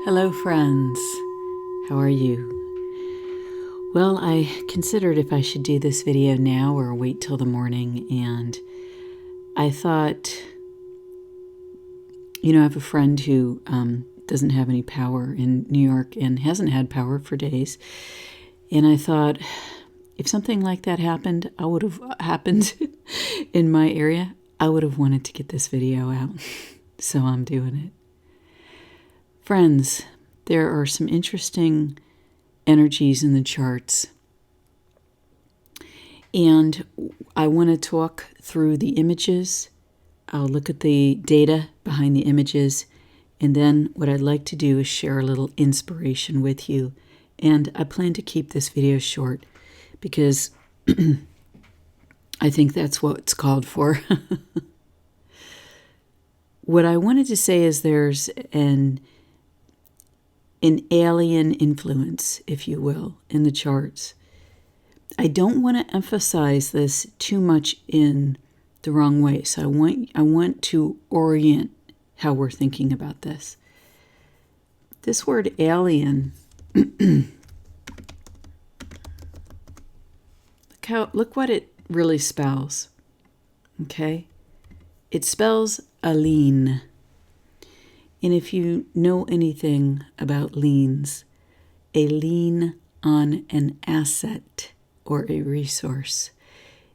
Hello friends, how are you? Well, I considered if I should do this video now or wait till the morning, and I thought, I have a friend who doesn't have any power in New York and hasn't had power for days, and I thought if something like that happened, in my area, I would have wanted to get this video out, so I'm doing it. Friends, there are some interesting energies in the charts, and I want to talk through the images. I'll look at the data behind the images, and then what I'd like to do is share a little inspiration with you. And I plan to keep this video short because I think that's what it's called for. What I wanted to say is there's an alien influence, if you will, in the charts. I don't want to emphasize this too much in the wrong way, so I want to orient how we're thinking about this. This word alien, look what it really spells, okay? It spells Aline. And if you know anything about liens, a lien on an asset or a resource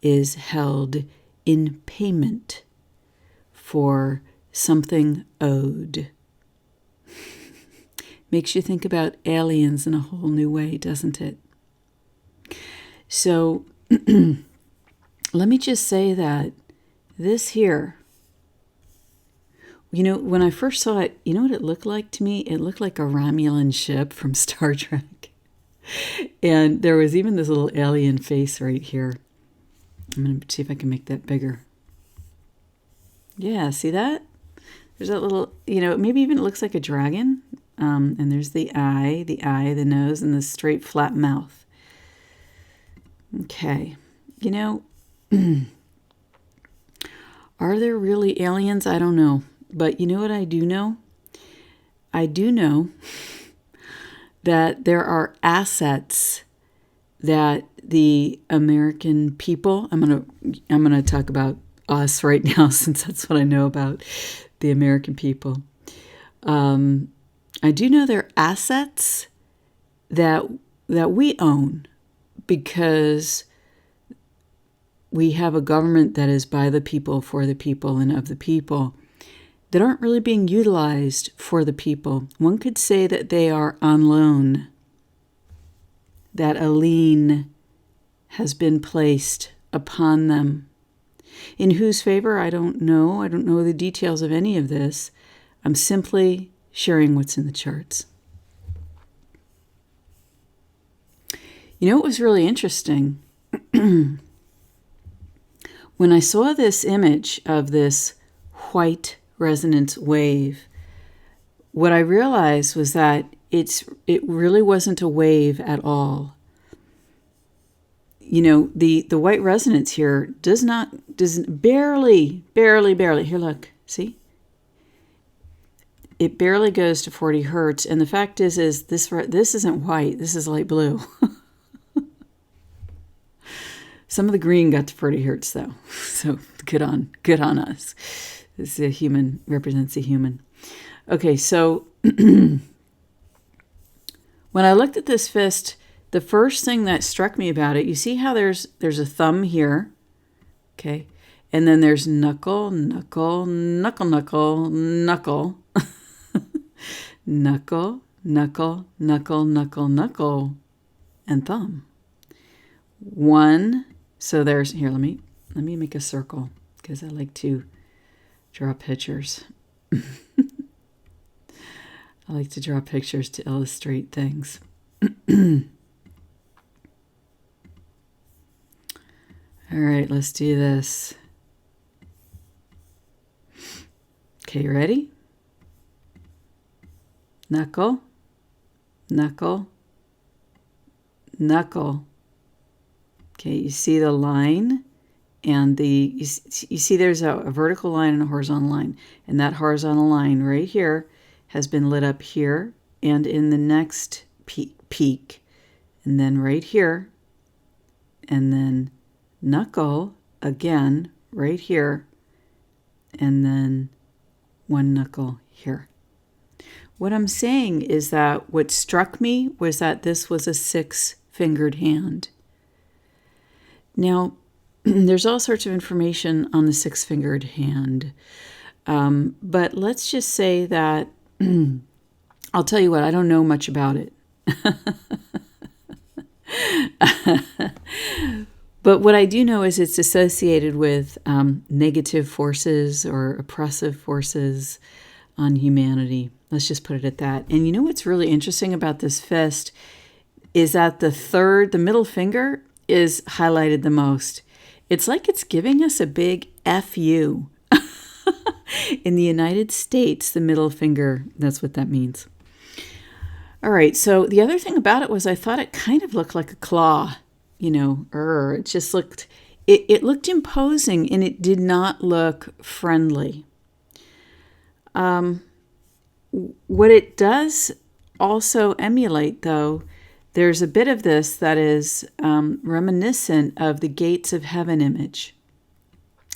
is held in payment for something owed. Makes you think about aliens in a whole new way, doesn't it? So let me just say that this here, when I first saw it, you know what it looked like to me? It looked like a Romulan ship from Star Trek. And there was even this little alien face right here. I'm going to see if I can make that bigger. Yeah, see that? There's that little, maybe even it looks like a dragon. And there's the eye, the nose, and the straight flat mouth. Okay. Are there really aliens? I don't know. But you know what I do know? I do know that there are assets that the American people, I'm gonna talk about us right now since that's what I know about the American people. I do know there are assets that we own because we have a government that is by the people, for the people, and of the people, that aren't really being utilized for the people. One could say that they are on loan, that a lien has been placed upon them. In whose favor, I don't know. I don't know the details of any of this. I'm simply sharing what's in the charts. It was really interesting. When I saw this image of this white resonance wave, what I realized was that it really wasn't a wave at all. The white resonance here does barely, here look, see? It barely goes to 40 hertz, and the fact is this isn't white, this is light blue. Some of the green got to 40 hertz though, so good on us. This is represents a human. Okay, so when I looked at this fist, the first thing that struck me about it, you see how there's a thumb here, okay? And then there's knuckle, knuckle, knuckle, knuckle, knuckle, knuckle, knuckle, knuckle, knuckle, knuckle, and thumb. One, so there's, here, let me make a circle because I like to draw pictures. I like to draw pictures to illustrate things. All right, let's do this. Okay, you ready? Knuckle, knuckle, knuckle. Okay, you see the line? And you see there's a vertical line and a horizontal line. And that horizontal line right here has been lit up here and in the next peak, and then right here, and then knuckle again right here, and then one knuckle here. What I'm saying is that what struck me was that this was a 6-fingered hand. Now, there's all sorts of information on the 6-fingered hand, but let's just say that, I'll tell you what, I don't know much about it. But what I do know is it's associated with negative forces or oppressive forces on humanity. Let's just put it at that. And you know what's really interesting about this fist is that the middle finger is highlighted the most. It's like it's giving us a big F you. In the United States, the middle finger, that's what that means. All right, so the other thing about it was I thought it kind of looked like a claw. It just looked, it looked imposing, and it did not look friendly. What it does also emulate, though, there's a bit of this that is reminiscent of the Gates of Heaven image,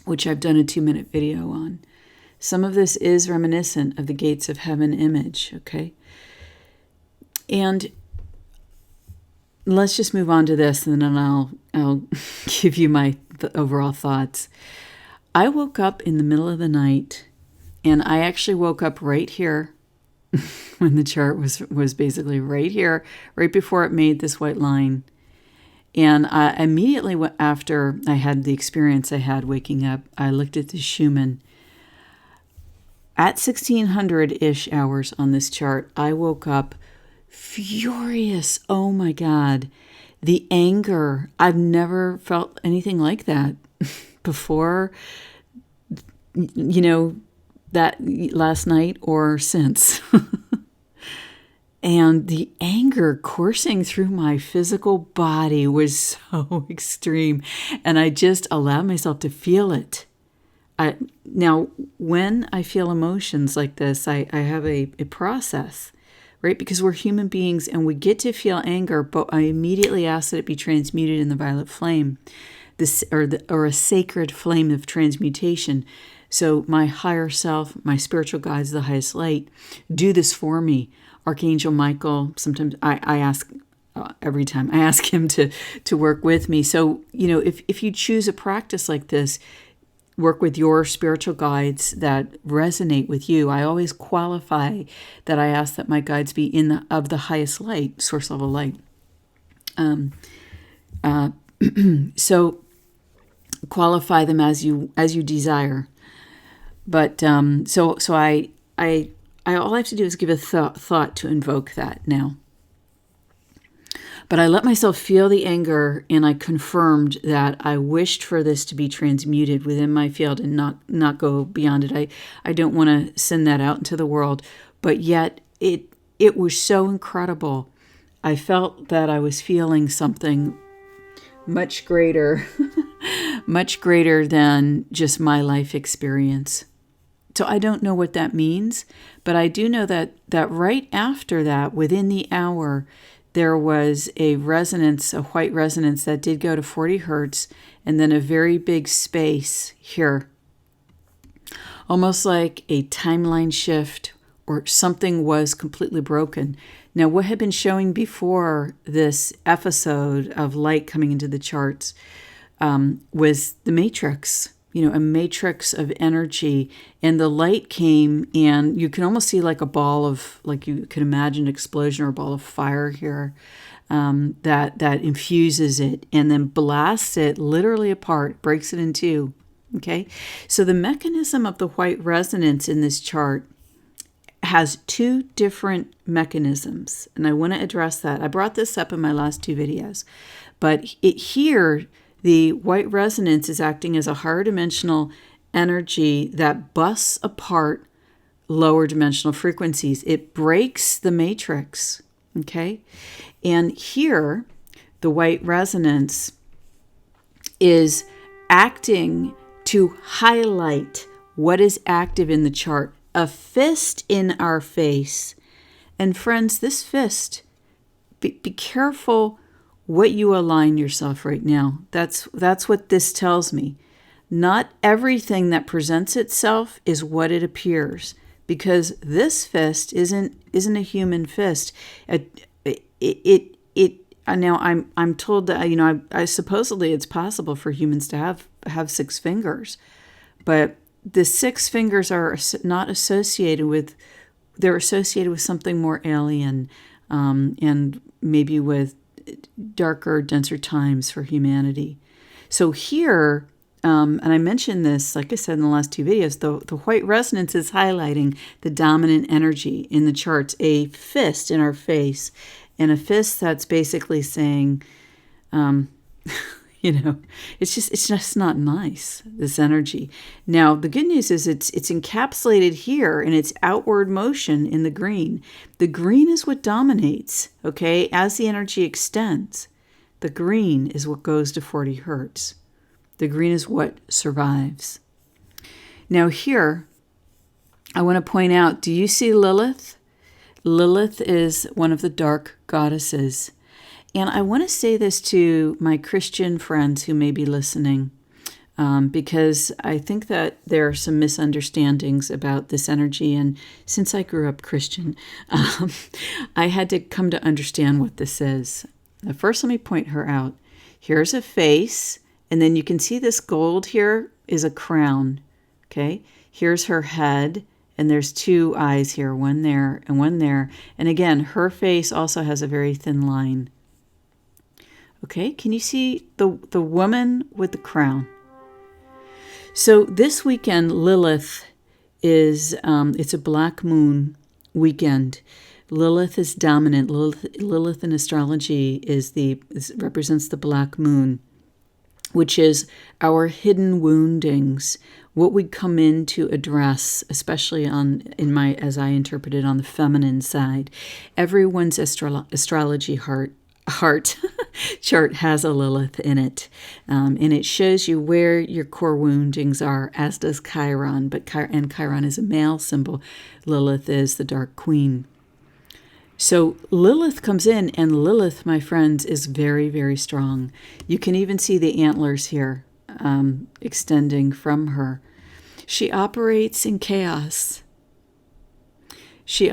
which I've done a 2-minute video on. Some of this is reminiscent of the Gates of Heaven image, okay? And let's just move on to this, and then I'll give you my overall thoughts. I woke up in the middle of the night, and I actually woke up right here when the chart was basically right here, right before it made this white line. And immediately after I had the experience I had waking up, I looked at the Schumann. At 1600-ish hours on this chart, I woke up furious. Oh my God. The anger. I've never felt anything like that before, that last night or since. And the anger coursing through my physical body was so extreme. And I just allowed myself to feel it. Now, when I feel emotions like this, I have a process, right? Because we're human beings and we get to feel anger, but I immediately ask that it be transmuted in the violet flame, or a sacred flame of transmutation. So my higher self, my spiritual guides, the highest light, do this for me. Archangel Michael, sometimes I ask, every time I ask him to work with me. So, if you choose a practice like this, work with your spiritual guides that resonate with you. I always qualify that I ask that my guides be of the highest light, source level light. So qualify them as you desire. But so I all I have to do is give a thought to invoke that now. But I let myself feel the anger, and I confirmed that I wished for this to be transmuted within my field and not go beyond it. I don't want to send that out into the world, but yet it was so incredible. I felt that I was feeling something much greater, much greater than just my life experience. So I don't know what that means, but I do know that right after that, within the hour, there was a resonance, a white resonance that did go to 40 hertz, and then a very big space here. Almost like a timeline shift, or something was completely broken. Now, what had been showing before this episode of light coming into the charts was the matrix, a matrix of energy. And the light came, and you can almost see like a ball of, like you could imagine an explosion or a ball of fire here that infuses it and then blasts it literally apart, breaks it in two. Okay, so the mechanism of the white resonance in this chart has two different mechanisms, and I want to address that. I brought this up in my last 2 videos, but here the white resonance is acting as a higher dimensional energy that busts apart lower dimensional frequencies. It breaks the matrix, okay? And here, the white resonance is acting to highlight what is active in the chart. A fist in our face And friends, this fist, be careful what you align yourself right now. That's what this tells me. Not everything that presents itself is what it appears, because this fist isn't a human fist. Now I'm told that I supposedly it's possible for humans to have 6 fingers, but the 6 fingers are not associated with. They're associated with something more alien, and maybe with darker, denser times for humanity. So here, and I mentioned this, like I said in the last 2 videos, the white resonance is highlighting the dominant energy in the charts, a fist in our face, and a fist that's basically saying, it's just not nice, this energy. Now, the good news is it's encapsulated here in its outward motion in the green. The green is what dominates, okay? As the energy extends, the green is what goes to 40 hertz. The green is what survives. Now here, I want to point out, do you see Lilith? Lilith is one of the dark goddesses. And I want to say this to my Christian friends who may be listening, because I think that there are some misunderstandings about this energy. And since I grew up Christian, I had to come to understand what this is. Now, first, let me point her out. Here's a face, and then you can see this gold here is a crown, okay? Here's her head, and there's 2 eyes here, one there and one there. And again, her face also has a very thin line. Okay, can you see the woman with the crown? So this weekend, Lilith is, it's a black moon weekend. Lilith is dominant. Lilith in astrology represents the black moon, which is our hidden woundings, what we come in to address, especially as I interpret it, on the feminine side. Everyone's astrology heart chart has a Lilith in it, and it shows you where your core woundings are, as does Chiron. And Chiron is a male symbol. Lilith is the dark queen. So Lilith comes in, and Lilith, my friends, is very, very strong. You can even see the antlers here extending from her. She operates in chaos. She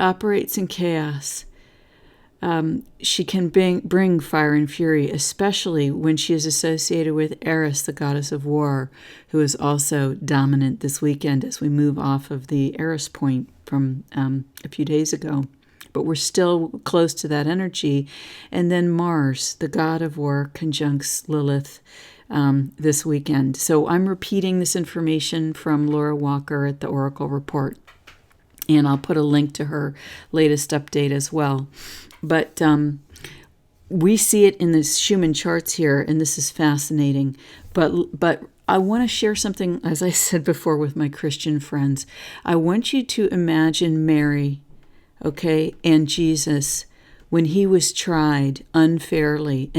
can bring fire and fury, especially when she is associated with Eris, the goddess of war, who is also dominant this weekend as we move off of the Eris point from a few days ago. But we're still close to that energy. And then Mars, the god of war, conjuncts Lilith this weekend. So I'm repeating this information from Laura Walker at the Oracle Report. And I'll put a link to her latest update as well. But we see it in the Schumann charts here, and this is fascinating. But I want to share something, as I said before, with my Christian friends. I want you to imagine Mary, okay, and Jesus, when he was tried unfairly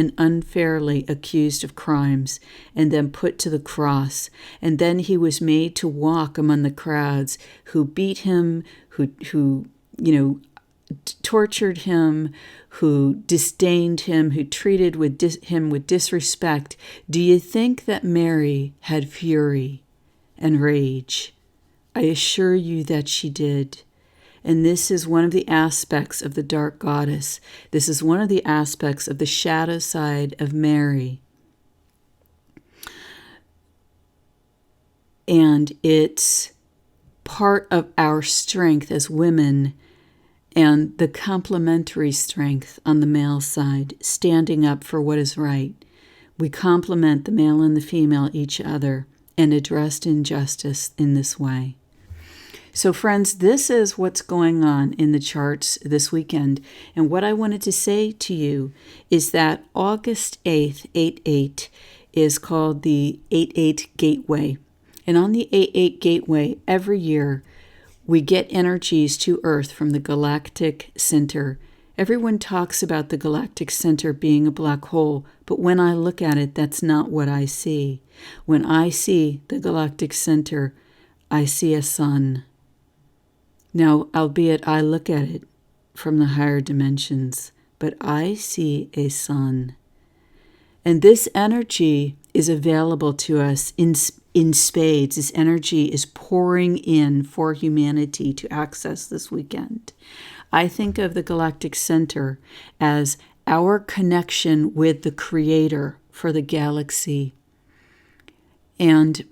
accused of crimes and then put to the cross. And then he was made to walk among the crowds who beat him, who tortured him, who disdained him, who treated him with disrespect. Do you think that Mary had fury and rage? I assure you that she did. And this is one of the aspects of the dark goddess. This is one of the aspects of the shadow side of Mary. And it's part of our strength as women and the complementary strength on the male side, standing up for what is right. We complement the male and the female each other and address injustice in this way. So friends, this is what's going on in the charts this weekend. And what I wanted to say to you is that August 8th, 8/8, is called the 8/8 Gateway. And on the 8/8 Gateway, every year, we get energies to Earth from the Galactic Center. Everyone talks about the Galactic Center being a black hole, but when I look at it, that's not what I see. When I see the Galactic Center, I see a sun. Now, albeit I look at it from the higher dimensions, but I see a sun. And this energy is available to us in spades. This energy is pouring in for humanity to access this weekend. I think of the Galactic Center as our connection with the Creator for the galaxy. And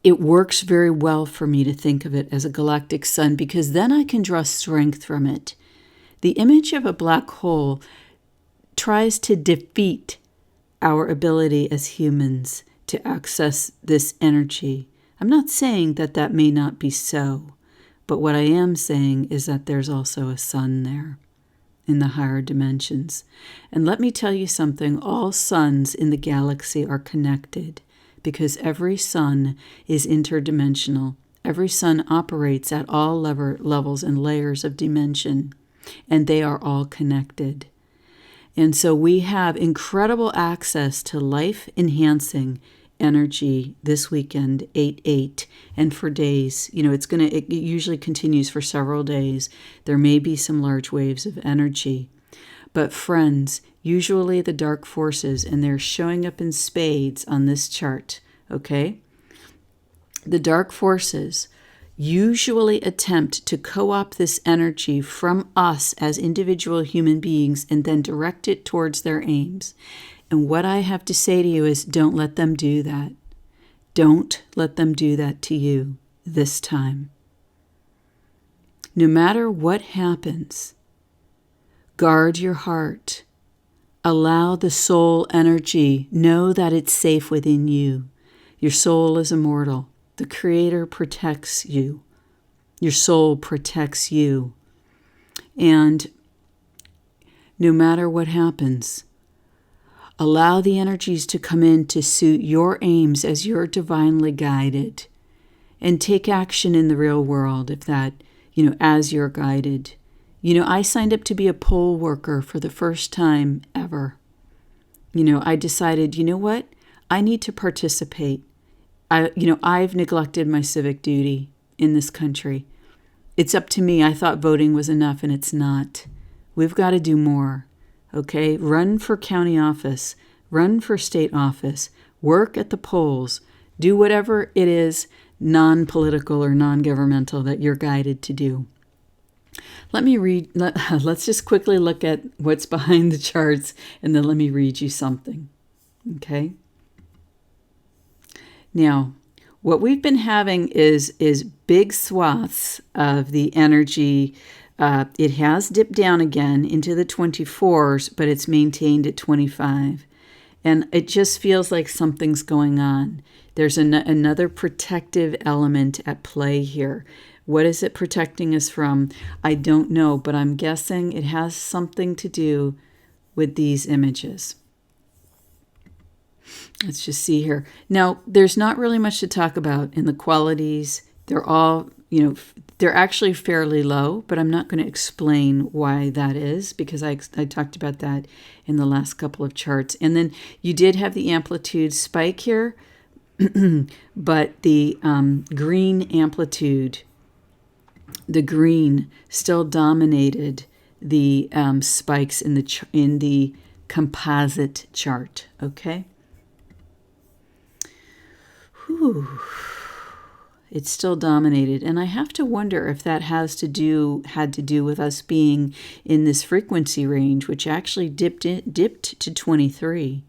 it works very well for me to think of it as a galactic sun, because then I can draw strength from it. The image of a black hole tries to defeat our ability as humans to access this energy. I'm not saying that that may not be so, but what I am saying is that there's also a sun there in the higher dimensions. And let me tell you something, all suns in the galaxy are connected, because every sun is interdimensional. Every sun operates at all levels and layers of dimension, and they are all connected. And so we have incredible access to life-enhancing energy this weekend, 8/8, and for days. It usually continues for several days. There may be some large waves of energy. But friends, usually the dark forces, and they're showing up in spades on this chart, okay? The dark forces usually attempt to co-opt this energy from us as individual human beings and then direct it towards their aims. And what I have to say to you is, don't let them do that. Don't let them do that to you this time. No matter what happens, guard your heart. Allow the soul energy. Know that it's safe within you. Your soul is immortal. The Creator protects you. Your soul protects you. And no matter what happens, allow the energies to come in to suit your aims as you're divinely guided. And take action in the real world if that, as you're guided. I signed up to be a poll worker for the first time ever. I decided, what? I need to participate. I've neglected my civic duty in this country. It's up to me. I thought voting was enough, and it's not. We've got to do more, okay? Run for county office. Run for state office. Work at the polls. Do whatever it is, non-political or non-governmental, that you're guided to do. Let's just quickly look at what's behind the charts, and then let me read you something, okay? Now, what we've been having is big swaths of the energy. It has dipped down again into the 24s, but it's maintained at 25. And it just feels like something's going on. There's another protective element at play here. What is it protecting us from? I don't know, but I'm guessing it has something to do with these images. Let's just see here. Now, there's not really much to talk about in the qualities. They're all, they're actually fairly low, but I'm not going to explain why that is, because I talked about that in the last couple of charts. And then you did have the amplitude spike here, but the green amplitude, the green still dominated the spikes in the composite chart, okay? Whew. It's still dominated, and I have to wonder if that had to do with us being in this frequency range, which actually dipped to 23.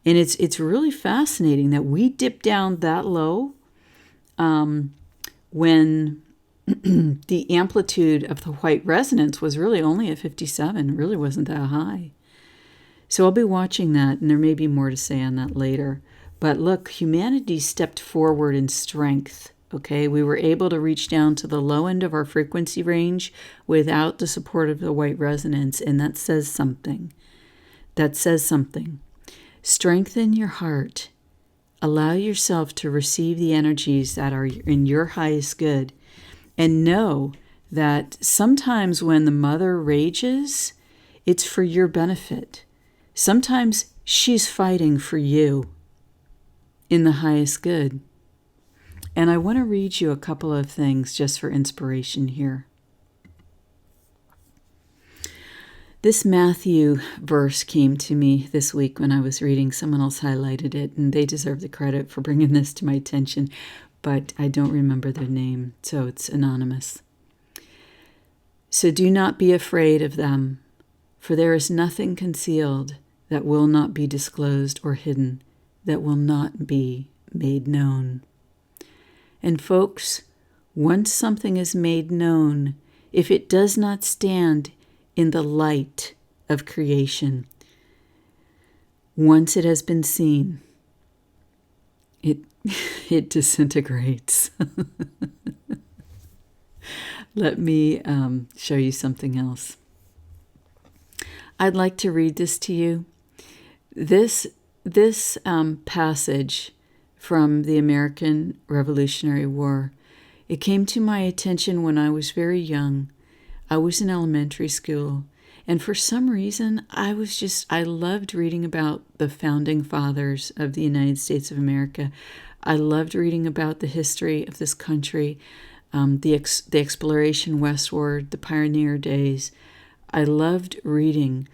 And it's really fascinating that we dipped down that low when the amplitude of the white resonance was really only at 57. It really wasn't that high. So I'll be watching that, and there may be more to say on that later. But look, humanity stepped forward in strength, okay? We were able to reach down to the low end of our frequency range without the support of the white resonance, and that says something. That says something. Strengthen your heart. Allow yourself to receive the energies that are in your highest good. And know that sometimes when the mother rages, it's for your benefit. Sometimes she's fighting for you in the highest good. And I want to read you a couple of things just for inspiration here. This Matthew verse came to me this week when I was reading. Someone else highlighted it, and they deserve the credit for bringing this to my attention, but I don't remember their name, so it's anonymous. So do not be afraid of them, for there is nothing concealed that will not be disclosed or hidden, that will not be made known. And folks, once something is made known, if it does not stand in the light of creation, once it has been seen, it disintegrates. Let me show you something else. I'd like to read this to you. This passage from the American Revolutionary War, it came to my attention when I was very young. I was in elementary school, and for some reason, I loved reading about the founding fathers of the United States of America. I loved reading about the history of this country, the exploration westward, the pioneer days. I loved reading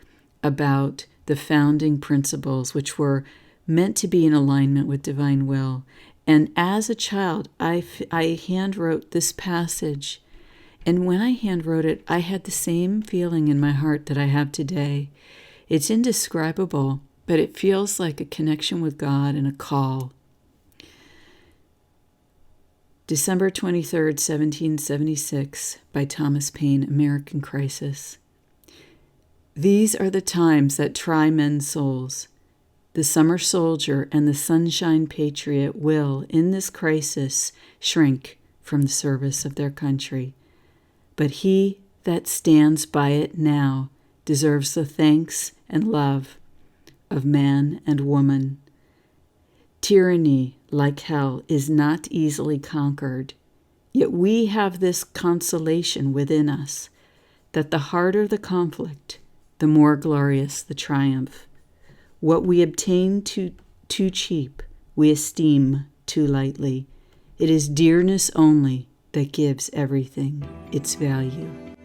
about the founding principles, which were meant to be in alignment with divine will. And as a child, I handwrote this passage. And when I handwrote it, I had the same feeling in my heart that I have today. It's indescribable, but it feels like a connection with God and a call. December 23rd, 1776, by Thomas Paine, American Crisis. These are the times that try men's souls. The summer soldier and the sunshine patriot will, in this crisis, shrink from the service of their country. But he that stands by it now deserves the thanks and love of man and woman. Tyranny, like hell, is not easily conquered, yet we have this consolation within us, that the harder the conflict, the more glorious the triumph. What we obtain too cheap, we esteem too lightly. It is dearness only that gives everything its value.